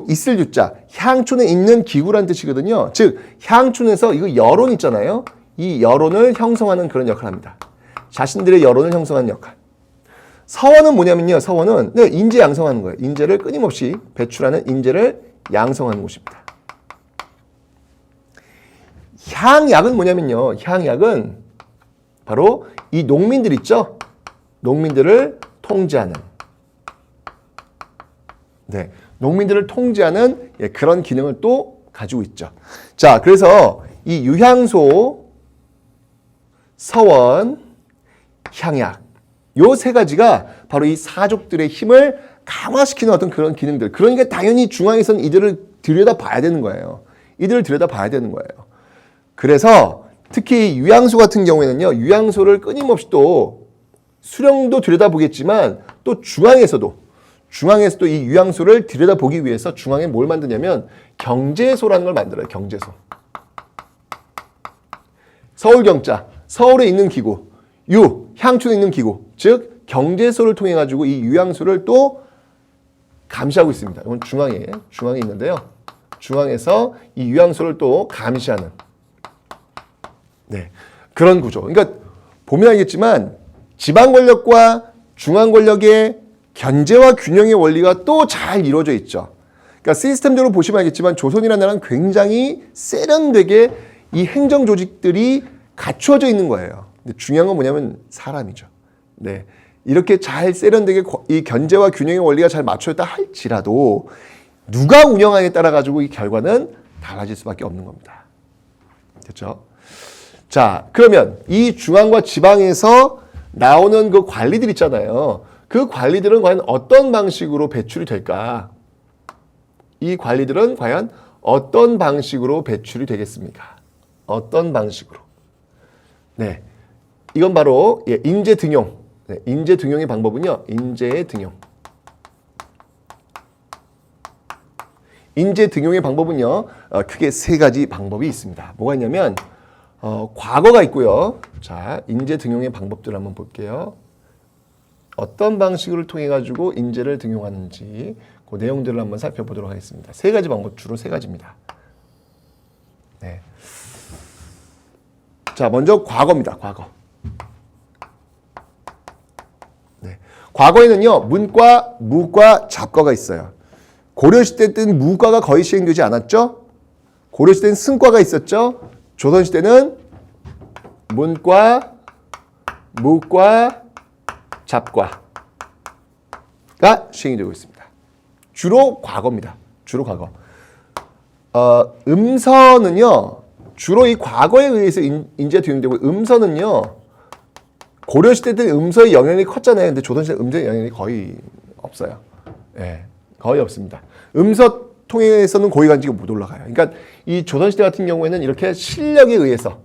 있을 유자, 향촌에 있는 기구란 뜻이거든요. 즉 향촌에서 이거 여론 있잖아요. 이 여론을 형성하는 그런 역할을 합니다. 자신들의 여론을 형성하는 역할. 서원은 뭐냐면요. 서원은 인재 양성하는 거예요. 인재를 끊임없이 배출하는 인재를 양성하는 곳입니다. 향약은 뭐냐면요. 향약은 바로 이 농민들 있죠. 농민들을 통제하는. 네, 농민들을 통제하는 그런 기능을 또 가지고 있죠. 자, 그래서 이 유향소, 서원, 향약 요 세 가지가 바로 이 사족들의 힘을 강화시키는 어떤 그런 기능들. 그러니까 당연히 중앙에서는 이들을 들여다봐야 되는 거예요. 이들을 들여다봐야 되는 거예요. 그래서 특히 유향소 같은 경우에는요. 유향소를 끊임없이 또 수령도 들여다보겠지만 또 중앙에서도 이 유향소를 들여다보기 위해서 중앙에 뭘 만드냐면 경제소라는 걸 만들어요. 경제소. 서울경자, 서울에 있는 기구, 향촌에 있는 기구, 즉 경제소를 통해 가지고 이 유향소를 또 감시하고 있습니다. 이건 중앙에 있는데요. 중앙에서 이 유향소를 또 감시하는 그런 구조. 그러니까 보면 알겠지만 지방 권력과 중앙 권력의 견제와 균형의 원리가 또 잘 이루어져 있죠. 그러니까 시스템적으로 보시면 알겠지만 조선이라는 나라는 굉장히 세련되게 이 행정 조직들이 갖추어져 있는 거예요. 근데 중요한 건 뭐냐면 사람이죠. 네. 이렇게 잘 세련되게 이 견제와 균형의 원리가 잘 맞춰졌다 할지라도 누가 운영하냐에 따라 가지고 이 결과는 달라질 수밖에 없는 겁니다. 됐죠? 자, 그러면 이 중앙과 지방에서 나오는 그 관리들 있잖아요. 그 관리들은 과연 어떤 방식으로 배출이 될까? 이 관리들은 과연 어떤 방식으로 배출이 되겠습니까? 어떤 방식으로? 네. 이건 바로 인재 등용. 네, 인재 등용의 방법은요. 인재 등용. 인재 등용의 방법은요. 크게 세 가지 방법이 있습니다. 뭐가 있냐면 과거가 있고요. 자, 인재 등용의 방법들을 한번 볼게요. 어떤 방식을 통해 가지고 인재를 등용하는지 그 내용들을 한번 살펴보도록 하겠습니다. 세 가지 방법, 주로 세 가지입니다. 네. 자, 먼저 과거입니다. 과거. 네. 과거에는요, 문과, 무과, 잡과가 있어요. 고려시대 때는 무과가 거의 시행되지 않았죠? 고려시대는 승과가 있었죠? 조선시대는 문과, 무과, 잡과가 시행이 되고 있습니다. 주로 과거입니다. 주로 과거. 음서는요, 주로 이 과거에 의해서 인재가 등용되고, 음서는요, 고려시대 때 음서의 영향이 컸잖아요. 근데 조선시대 음서의 영향이 거의 없어요. 예, 거의 없습니다. 음서 통해서는 고위 관직이 못 올라가요. 그러니까 이 조선시대 같은 경우에는 이렇게 실력에 의해서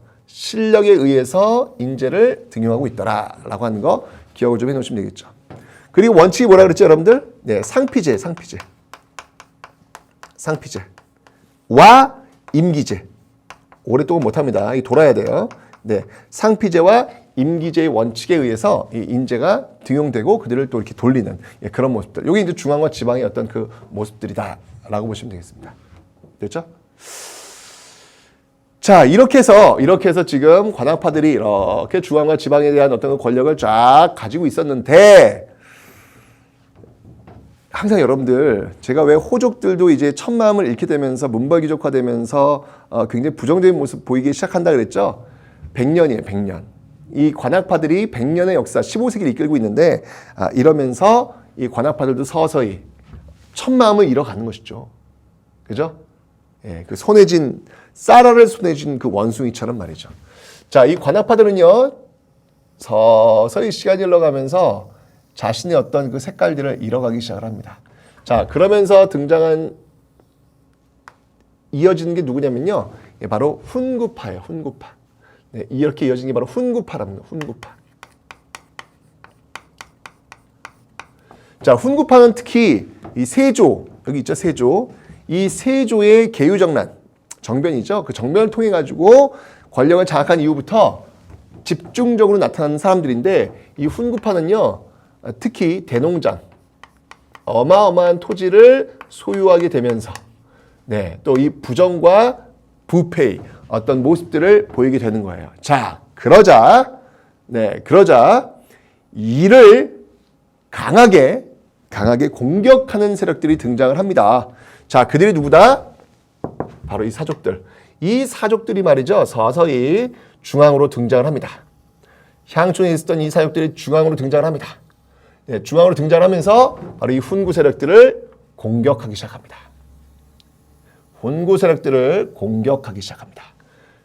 인재를 등용하고 있더라라고 하는 거 기억을 좀 해놓으시면 되겠죠. 그리고 원칙이 뭐라 그랬죠, 여러분들? 네, 상피제와 임기제. 오랫동안 못합니다. 이 돌아야 돼요. 네, 상피제와 임기제의 원칙에 의해서 이 인재가 등용되고 그들을 또 이렇게 돌리는 그런 모습들. 이게 이제 중앙과 지방의 어떤 그 모습들이다라고 보시면 되겠습니다. 됐죠? 자, 이렇게 해서 지금 관학파들이 이렇게 중앙과 지방에 대한 어떤 그 권력을 쫙 가지고 있었는데, 항상 여러분들, 제가 왜 호족들도 이제 첫마음을 잃게 되면서 문벌귀족화되면서 굉장히 부정적인 모습 보이기 시작한다 그랬죠? 100년이에요, 100년. 이 관학파들이 100년의 역사, 15세기를 이끌고 있는데, 이러면서 이 관학파들도 서서히 첫마음을 잃어가는 것이죠. 그죠? 예, 그 손해진 쌀알을 손해진 그 원숭이처럼 말이죠. 자, 이 관아파들은요 서서히 시간이 흘러가면서 자신의 어떤 그 색깔들을 잃어가기 시작을 합니다. 자, 그러면서 등장한 이어지는 게 누구냐면요, 예, 바로 훈구파예요. 훈구파. 네, 이렇게 이어지는 게 바로 훈구파랍니다. 훈구파. 자, 훈구파는 특히 이 세조, 여기 있죠, 세조. 이 세조의 계유정난, 정변이죠. 그 정변을 통해 가지고 권력을 장악한 이후부터 집중적으로 나타나는 사람들인데, 이 훈구파는요 특히 대농장, 어마어마한 토지를 소유하게 되면서 네, 또 이 부정과 부패의 어떤 모습들을 보이게 되는 거예요. 자, 그러자 이를 강하게 공격하는 세력들이 등장을 합니다. 자, 그들이 누구다? 바로 이 사족들. 이 사족들이 말이죠, 서서히 중앙으로 등장을 합니다. 향촌에 있었던 이 사족들이 중앙으로 등장을 합니다. 네, 중앙으로 등장하면서 바로 이 훈구 세력들을 공격하기 시작합니다. 훈구 세력들을 공격하기 시작합니다.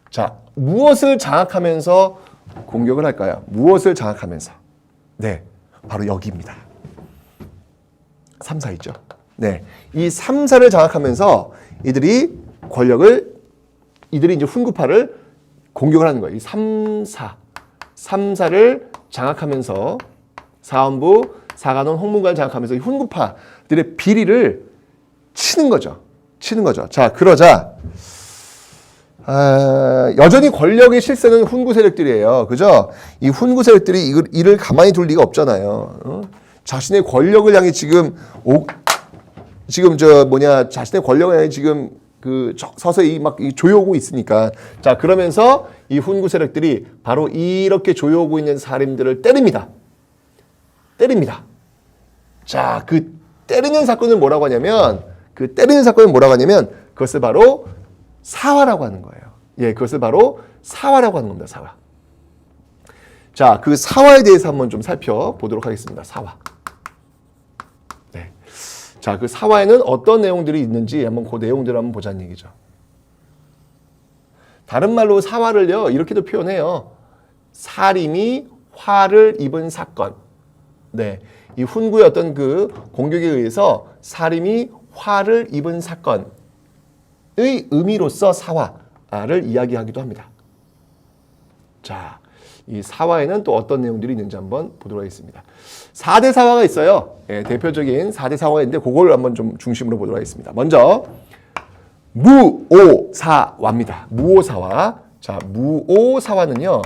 자, 무엇을 장악하면서 공격을 할까요? 무엇을 장악하면서? 네, 바로 여기입니다. 3사 있죠. 네, 이 3사를 장악하면서 이들이 이제 훈구파를 공격을 하는 거예요. 이 3사를 장악하면서 사헌부, 사관원, 홍문관을 장악하면서 이 훈구파들의 비리를 치는 거죠. 자, 그러자 여전히 권력의 실세는 훈구 세력들이에요. 그죠? 이 훈구 세력들이 이를 가만히 둘 리가 없잖아요. 자신의 권력을 향해 자신의 권력을 향해 지금 서서히 막 조여오고 있으니까. 자, 그러면서 이 훈구 세력들이 바로 이렇게 조여오고 있는 사람들을 때립니다. 자, 그 때리는 사건을 뭐라고 하냐면, 그것을 바로 사화라고 하는 거예요. 예, 그것을 바로 사화라고 하는 겁니다. 사화. 자, 그 사화에 대해서 한번 좀 살펴보도록 하겠습니다. 사화. 네. 자, 그 사화에는 어떤 내용들이 있는지 한번 그 내용들을 한번 보자는 얘기죠. 다른 말로 사화를요, 이렇게도 표현해요. 사림이 화를 입은 사건. 네. 이 훈구의 어떤 그 공격에 의해서 사림이 화를 입은 사건의 의미로서 사화를 이야기하기도 합니다. 자, 이 사화에는 또 어떤 내용들이 있는지 한번 보도록 하겠습니다. 4대 사화가 있어요. 예, 대표적인 4대 사화가 있는데 그걸 한번 좀 중심으로 보도록 하겠습니다. 먼저 무오사화입니다. 무오사화. 자, 무오사화는요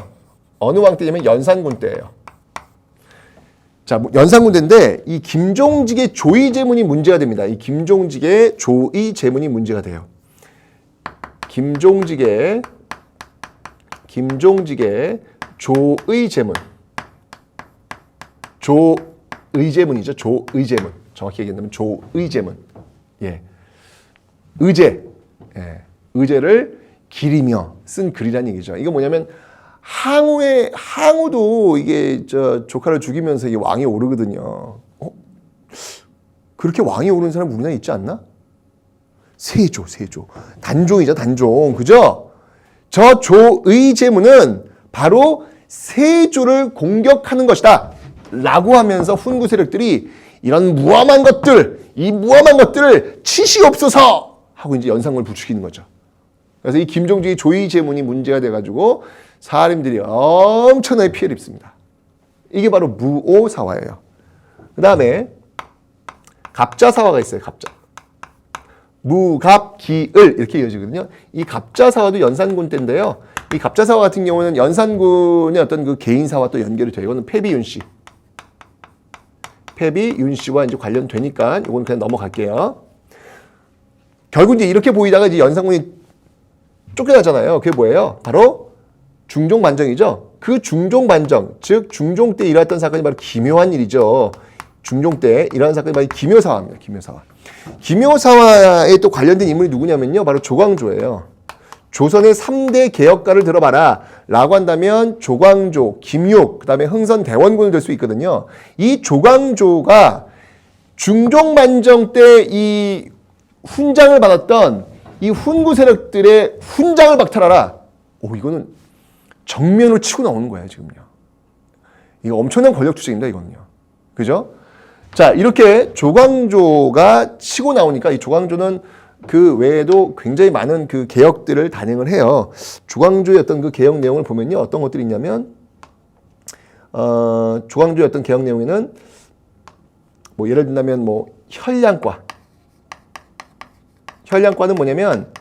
어느 왕 때냐면 연산군 때예요. 자, 연산군 때인데 이 김종직의 조의 제문이 문제가 됩니다. 이 김종직의 조의 제문이 문제가 돼요. 김종직의 조의 제문. 조의 제문이죠. 조의 제문. 정확히 얘기한다면 조의 제문. 예. 의제. 예. 의제를 기리며 쓴 글이라는 얘기죠. 이거 뭐냐면 항우도 이게 조카를 죽이면서 이게 왕이 오르거든요. 그렇게 왕이 오르는 사람 우리나라에 있지 않나? 세조. 단종이죠, 단종. 그죠? 저 조의 제문은 바로 세조를 공격하는 것이다. 라고 하면서 훈구 세력들이 이런 무함한 것들을 치시옵소서! 하고 이제 연산군을 부추기는 거죠. 그래서 이 김종직의 조의 제문이 문제가 돼가지고 사람들이 엄청나게 피해를 입습니다. 이게 바로 무오사화예요. 그 다음에 갑자사화가 있어요. 갑자. 무갑기을 이렇게 이어지거든요. 이 갑자사화도 연산군 때인데요. 이 갑자사화 같은 경우는 연산군의 어떤 그 개인사와 또 연결이 돼요. 이거는 패비윤 씨와 이제 관련되니까 이건 그냥 넘어갈게요. 결국 이제 이렇게 보이다가 이제 연산군이 쫓겨나잖아요. 그게 뭐예요? 바로 중종반정이죠. 그 중종반정, 즉 중종 때 일어났던 사건이 바로 기묘한 일이죠. 중종 때 일어난 사건이 바로 기묘사화입니다. 기묘사화에 또 관련된 인물이 누구냐면요. 바로 조광조예요. 조선의 3대 개혁가를 들어봐라 라고 한다면 조광조, 김육, 그 다음에 흥선대원군을 들 수 있거든요. 이 조광조가 중종반정 때 이 훈장을 받았던 이 훈구 세력들의 훈장을 박탈하라. 오, 이거는 정면으로 치고 나오는 거예요, 지금요. 이거 엄청난 권력 투쟁입니다, 이거는요. 그죠? 자, 이렇게 조광조가 치고 나오니까 이 조광조는 그 외에도 굉장히 많은 그 개혁들을 단행을 해요. 조광조의 어떤 그 개혁 내용을 보면요. 어떤 것들이 있냐면, 조광조의 어떤 개혁 내용에는 뭐 예를 들면 뭐 혈량과는 뭐냐면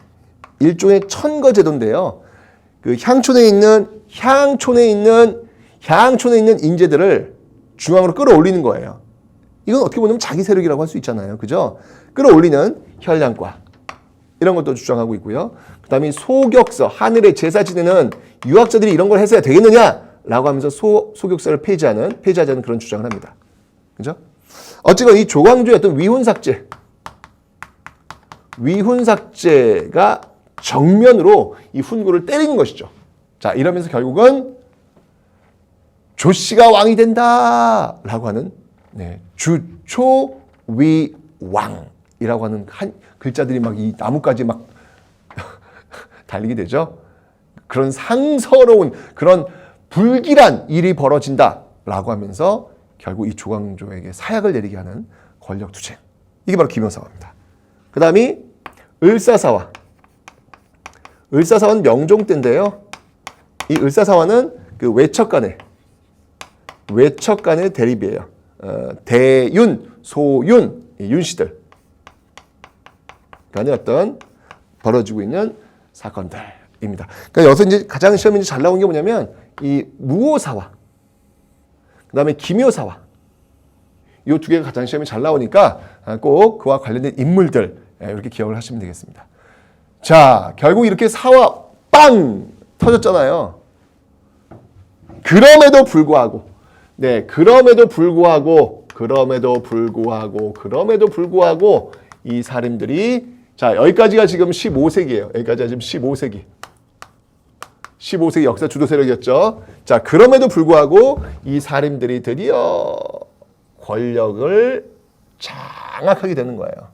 일종의 천거제도인데요. 그 향촌에 있는 인재들을 중앙으로 끌어올리는 거예요. 이건 어떻게 보면 자기 세력이라고 할 수 있잖아요. 그죠? 끌어올리는 혈량과 이런 것도 주장하고 있고요. 그 다음에 소격서, 하늘에 제사 지내는 유학자들이 이런 걸 했어야 되겠느냐라고 하면서 소격서를 폐지하자는 그런 주장을 합니다. 그죠? 어쨌건 이 조광조의 어떤 위훈삭제가 정면으로 이 훈구를 때리는 것이죠. 자, 이러면서 결국은 조씨가 왕이 된다라고 하는 주초위왕이라고 하는 한 글자들이 막 이 나뭇가지 막 달리게 되죠. 그런 상서로운 그런 불길한 일이 벌어진다라고 하면서 결국 이 조광조에게 사약을 내리게 하는 권력 투쟁. 이게 바로 김효사화입니다. 그 다음이 을사사화. 을사사화는 명종 때인데요. 이 을사사화는 그 외척간의 대립이에요. 대윤, 소윤, 윤씨들 간의 어떤 벌어지고 있는 사건들입니다. 그러니까 여기서 이제 가장 시험에 잘 나온 게 뭐냐면 이 무오사화, 그 다음에 김효사화. 이 두 개가 가장 시험에 잘 나오니까 꼭 그와 관련된 인물들 이렇게 기억을 하시면 되겠습니다. 자, 결국 이렇게 사화 빵 터졌잖아요. 그럼에도 불구하고 이 사람들이 자, 여기까지가 지금 15세기예요. 여기까지가 지금 15세기 역사 주도 세력이었죠. 자, 그럼에도 불구하고 이 사람들이 드디어 권력을 장악하게 되는 거예요.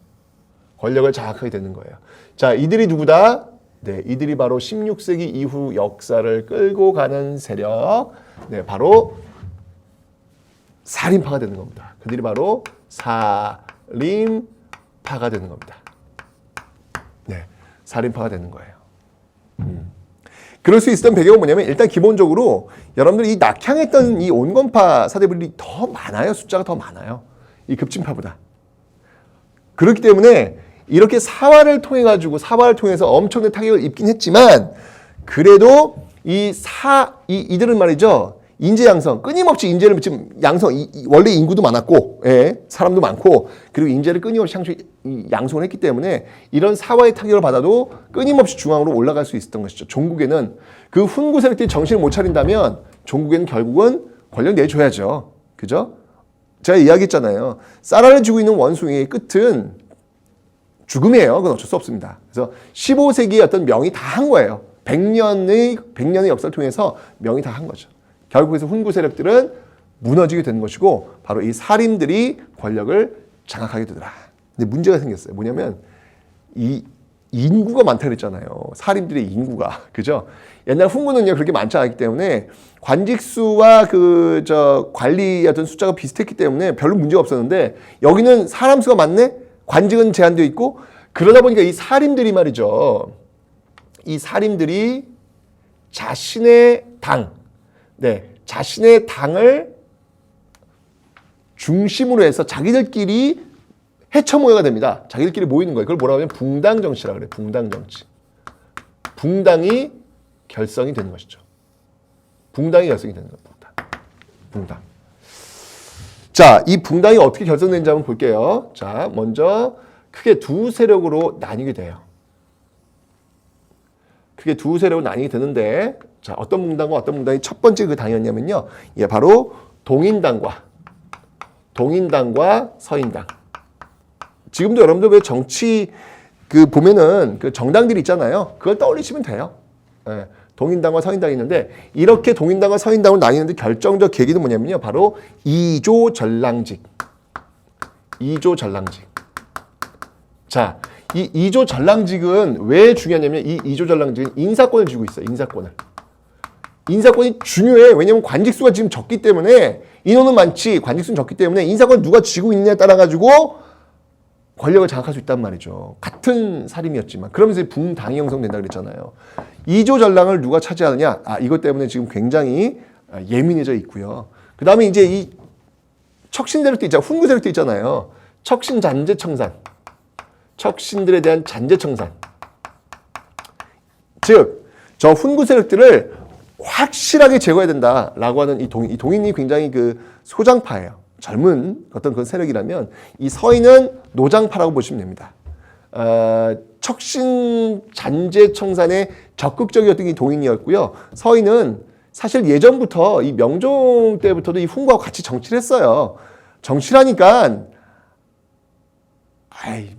자, 이들이 누구다? 네, 이들이 바로 16세기 이후 역사를 끌고 가는 세력. 네, 바로 살인파가 되는 겁니다. 그들이 바로 살인파가 되는 겁니다. 네, 살인파가 되는 거예요. 그럴 수 있었던 배경은 뭐냐면 일단 기본적으로 여러분들이 이 낙향했던 이 온건파 사대부들이 더 많아요. 숫자가 더 많아요. 이 급진파보다. 그렇기 때문에 이렇게 사화를 통해서 엄청난 타격을 입긴 했지만 그래도 이들은 말이죠. 인재 양성, 끊임없이 인재를 지금 양성, 원래 인구도 많았고, 사람도 많고, 그리고 인재를 끊임없이 양성을 했기 때문에 이런 사화의 타격을 받아도 끊임없이 중앙으로 올라갈 수 있었던 것이죠. 종국에는 그 훈구 세력들이 정신을 못 차린다면 종국에는 결국은 권력 내줘야죠. 그죠? 제가 이야기했잖아요. 쌀알을 쥐고 있는 원숭이의 끝은 죽음이에요. 그건 어쩔 수 없습니다. 그래서 15세기의 어떤 명이 다 한 거예요. 100년의 역사를 통해서 명이 다 한 거죠. 결국에서 훈구 세력들은 무너지게 되는 것이고 바로 이 살인들이 권력을 장악하게 되더라. 근데 문제가 생겼어요. 뭐냐면 이 인구가 많다 그랬잖아요. 살인들의 인구가. 그죠? 옛날 훈구는요 그렇게 많지 않았기 때문에 관직수와 관리의 어떤 숫자가 비슷했기 때문에 별로 문제가 없었는데 여기는 사람 수가 많네? 관직은 제한되어 있고 그러다 보니까 이 살인들이 말이죠. 이 살인들이 자신의 당을 중심으로 해서 자기들끼리 해처모여가 됩니다. 자기들끼리 모이는 거예요. 그걸 뭐라고 하면 붕당정치라 그래요. 붕당정치. 붕당이 결성이 되는 것이죠. 붕당. 자, 이 붕당이 어떻게 결성되는지 한번 볼게요. 자, 먼저 크게 두 세력으로 나뉘게 돼요. 자, 어떤 붕당과 어떤 붕당이 첫 번째 그 당이었냐면요. 예, 바로 동인당과 서인당. 지금도 여러분들 왜 정치 보면은 그 정당들이 있잖아요. 그걸 떠올리시면 돼요. 예, 동인당과 서인당이 있는데 이렇게 동인당과 서인당으로 나뉘는데 결정적 계기는 뭐냐면요. 바로 이조전랑직. 자, 이 이조 전랑직은 왜 중요하냐면 이 이조 전랑직은 인사권을 쥐고 있어요. 인사권을. 인사권이 중요해. 왜냐면 관직수가 지금 적기 때문에 인원은 많지 관직수는 적기 때문에 인사권을 누가 쥐고 있느냐에 따라 가지고 권력을 장악할 수 있단 말이죠. 같은 살인이었지만 그러면서 붕당이 형성된다 그랬잖아요. 이조 전랑을 누가 차지하느냐? 이것 때문에 지금 굉장히 예민해져 있고요. 그 다음에 이제 이 척신대력도 있잖아요. 훈구세력도 있잖아요. 척신 잔재청산. 척신들에 대한 잔재청산. 즉, 저 훈구 세력들을 확실하게 제거해야 된다라고 하는 이 동인이 굉장히 그 소장파예요. 젊은 어떤 그런 세력이라면 이 서인은 노장파라고 보시면 됩니다. 척신 잔재청산에 적극적이었던 이 동인이었고요. 서인은 사실 예전부터 이 명종 때부터도 이 훈구하고 같이 정치를 했어요. 정치를 하니까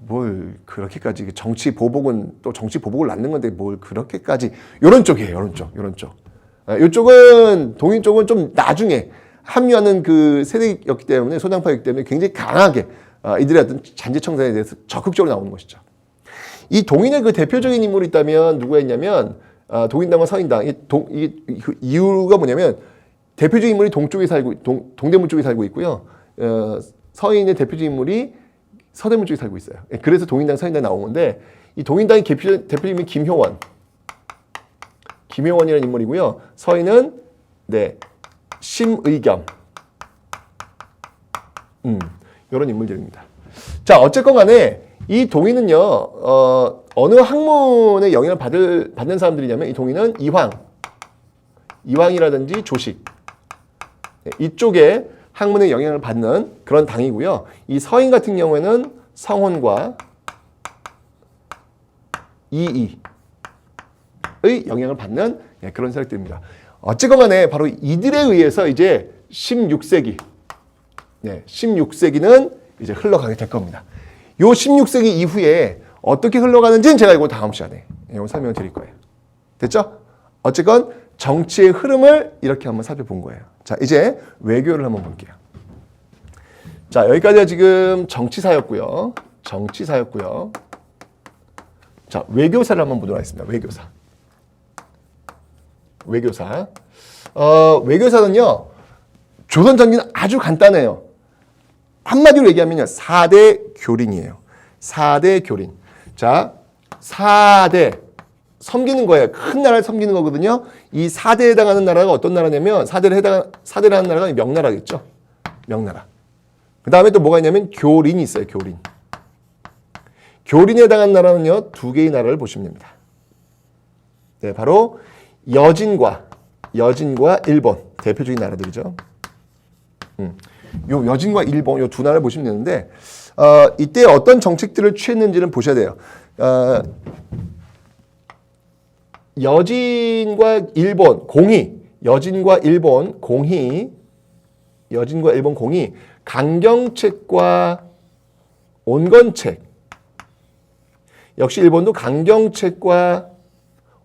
뭘 그렇게까지 정치 보복은 또 정치 보복을 낳는 건데 뭘 그렇게까지 이런 쪽이에요. 이런 쪽. 이쪽은 동인 쪽은 좀 나중에 합류하는 그 세대였기 때문에 소장파였기 때문에 굉장히 강하게 이들의 어떤 잔재청산에 대해서 적극적으로 나오는 것이죠. 이 동인의 그 대표적인 인물이 있다면 누가 있냐면 동인당과 서인당. 그 이유가 뭐냐면 대표적인 인물이 동쪽에 살고 동대문 쪽에 살고 있고요. 서인의 대표적인 인물이 서대문 쪽에 살고 있어요. 그래서 동인당, 서인당 나온 건데 이 동인당의 대표적인 김효원이라는 인물이고요. 서인은 심의겸 이런 인물들입니다. 자, 어쨌건 간에 이 동인은요. 어느 학문의 영향을 받는 사람들이냐면 이 동인은 이황이라든지 조식 이쪽에 학문의 영향을 받는 그런 당이고요. 이 서인 같은 경우에는 성혼과 이이의 영향을 받는 그런 세력들입니다. 어쨌건 간에 바로 이들에 의해서 이제 16세기는 이제 흘러가게 될 겁니다. 요 16세기 이후에 어떻게 흘러가는지는 제가 이거 다음 시간에 설명을 드릴 거예요. 됐죠? 어쨌건 정치의 흐름을 이렇게 한번 살펴본 거예요. 자, 이제 외교를 한번 볼게요. 자, 여기까지가 지금 정치사였고요. 자, 외교사를 한번 보도록 하겠습니다. 외교사. 외교사는요, 조선 전기는 아주 간단해요. 한마디로 얘기하면요, 4대 교린이에요. 4대 교린. 자, 4대. 섬기는 거예요. 큰 나라를 섬기는 거거든요. 이 4대에 해당하는 나라가 어떤 나라냐면, 4대를 하는 나라가 명나라겠죠. 명나라. 그 다음에 또 뭐가 있냐면, 교린이 있어요. 교린에 해당하는 나라는요, 2개의 나라를 보시면 됩니다. 네, 바로 여진과 일본. 대표적인 나라들이죠. 요 여진과 일본, 요 두 나라를 보시면 되는데, 이때 어떤 정책들을 취했는지는 보셔야 돼요. 여진과 일본 공이 강경책과 온건책. 역시 일본도 강경책과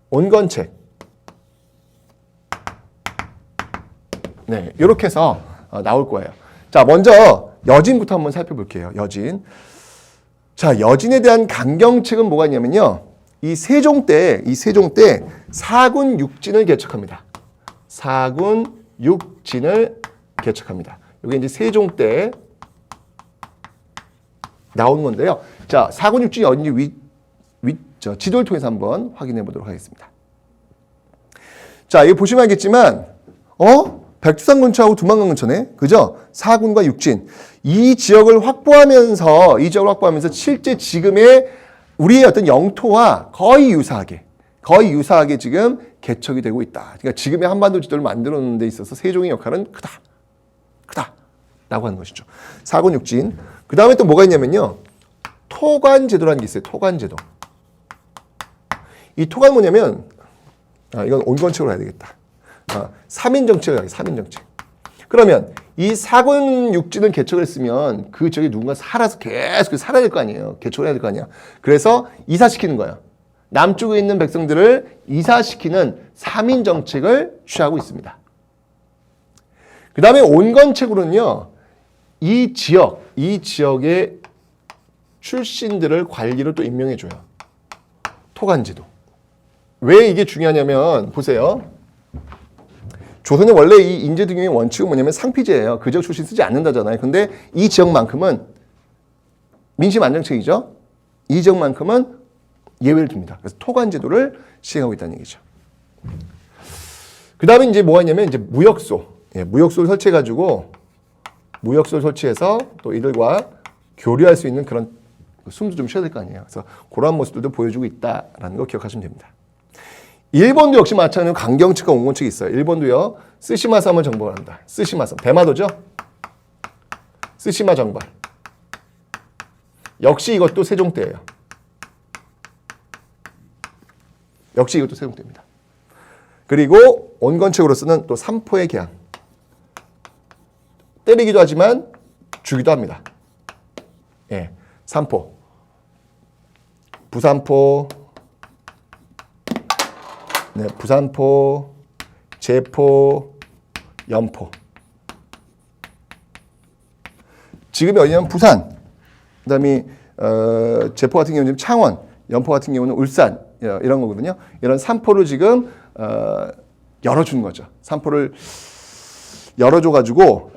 온건책. 네, 이렇게 해서 나올 거예요. 자, 먼저 여진부터 한번 살펴볼게요. 여진. 자, 여진에 대한 강경책은 뭐가 있냐면요. 이 세종 때 사군 육진을 개척합니다. 이게 이제 세종 때 나온 건데요. 자, 사군 육진이 어딘지 지도를 통해서 한번 확인해 보도록 하겠습니다. 자, 이거 보시면 알겠지만, 백두산 근처하고 두만강 근처네. 그죠? 사군과 육진. 이 지역을 확보하면서 실제 지금의 우리의 어떤 영토와 거의 유사하게 지금 개척이 되고 있다. 그러니까 지금의 한반도 지도를 만들어놓는 데 있어서 세종의 역할은 크다라고 하는 것이죠. 사군 육진. 그 다음에 또 뭐가 있냐면요. 토관제도라는 게 있어요. 토관제도. 이 토관 뭐냐면, 이건 온건책으로 해야 되겠다. 3인 정책을 하게, 3인 정책. 그러면 이 사군 육진을 개척을 했으면 그 지역에 누군가 살아서 계속 살아야 될 거 아니에요. 개척을 해야 될 거 아니야. 그래서 이사시키는 거예요. 남쪽에 있는 백성들을 이사시키는 3인 정책을 취하고 있습니다. 그 다음에 온건책으로는요, 이 지역의 출신들을 관리로 또 임명해줘요. 토간제도. 왜 이게 중요하냐면 보세요. 조선의 원래 이 인재 등용의 원칙은 뭐냐면 상피제예요. 그 지역 출신 쓰지 않는다잖아요. 근데 이 지역만큼은 민심 안정책이죠. 이 지역만큼은 예외를 둡니다. 그래서 토관제도를 시행하고 있다는 얘기죠. 그 다음에 이제 뭐가 있냐면 이제 무역소. 무역소를 설치해가지고 무역소를 설치해서 또 이들과 교류할 수 있는 그런 숨도 좀 쉬어야 될 거 아니에요. 그래서 그런 모습들도 보여주고 있다라는 거 기억하시면 됩니다. 일본도 역시 마찬가지로 강경측과 온건측이 있어요. 일본도요. 쓰시마 섬을 정벌을 한다. 쓰시마 섬. 대마도죠. 쓰시마 정벌. 역시 이것도 세종대예요. 역시 이것도 세종대입니다. 그리고 온건책으로서는 또 삼포의 계양. 때리기도 하지만 주기도 합니다. 예, 삼포. 부산포, 네, 부산포, 제포, 연포. 지금이 어디냐면 부산, 그 다음에 제포 같은 경우는 창원, 연포 같은 경우는 울산 이런 거거든요. 이런 삼포를 지금 열어주는 거죠. 삼포를 열어줘가지고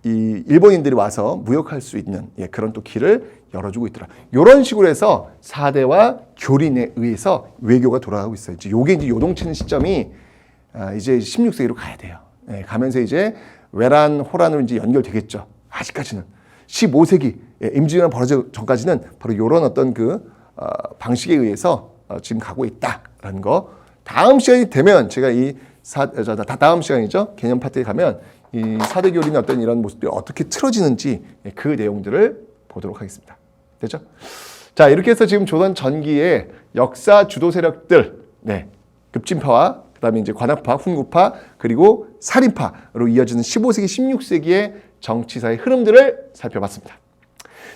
이 일본인들이 와서 무역할 수 있는 그런 또 길을 열어주고 있더라. 이런 식으로 해서 사대와 교린에 의해서 외교가 돌아가고 있어요. 이게 이제 요동치는 시점이 이제 16세기로 가야 돼요. 가면서 이제 외란, 호란으로 이제 연결되겠죠. 아직까지는 15세기 임진왜란 벌어지기 전까지는 바로 이런 어떤 그 방식에 의해서 지금 가고 있다라는 거. 다음 시간이 되면 제가 다음 시간이죠. 개념 파트에 가면 이 사대 교린의 어떤 이런 모습들이 어떻게 틀어지는지 그 내용들을 보도록 하겠습니다. 됐죠? 자, 이렇게 해서 지금 조선 전기의 역사 주도 세력들, 급진파와 그다음에 이제 관학파, 훈구파, 그리고 살인파로 이어지는 15세기, 16세기의 정치사의 흐름들을 살펴봤습니다.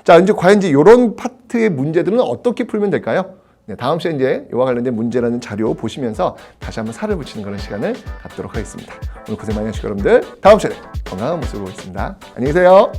자, 이제 과연 이제 이런 파트의 문제들은 어떻게 풀면 될까요? 다음 시간에 이제 이와 관련된 문제라는 자료 보시면서 다시 한번 살을 붙이는 그런 시간을 갖도록 하겠습니다. 오늘 고생 많이 하시고 여러분들 다음 시간에 건강한 모습으로 보겠습니다. 안녕히 계세요.